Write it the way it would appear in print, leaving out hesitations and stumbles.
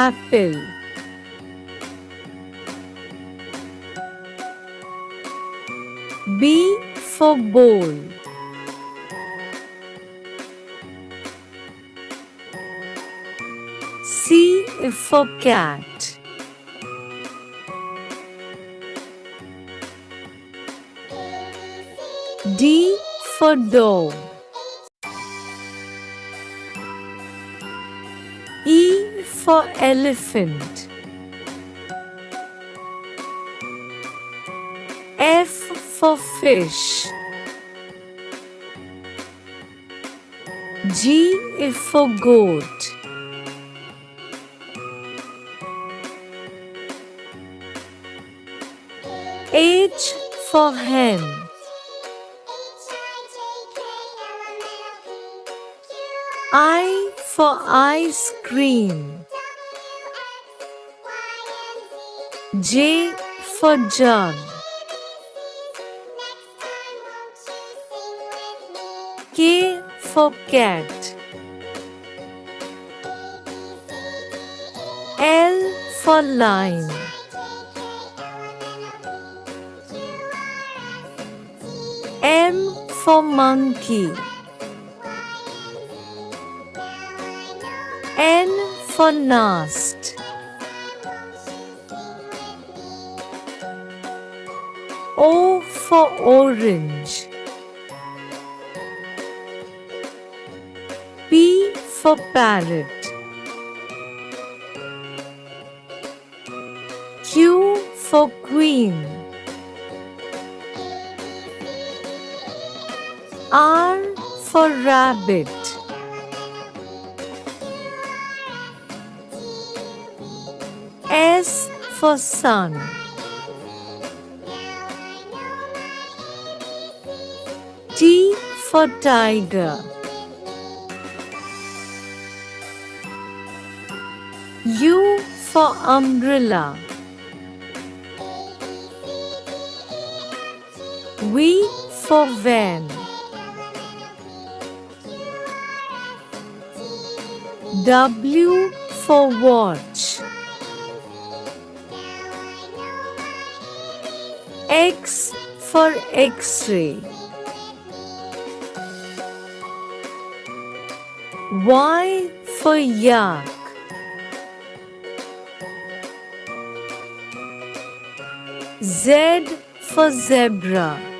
apple. B for bowl. C for cat. D for dog. E for elephant. F for fish. G for goat. H for hen. I for ice cream. J for jug. K for cat. L for line. M for monkey. N for nest. O for orange. P for parrot. Q for queen. R for rabbit. S for sun. T for tiger. U for umbrella. V for van. W for watch. X for X-ray. Y for yak. Z for zebra.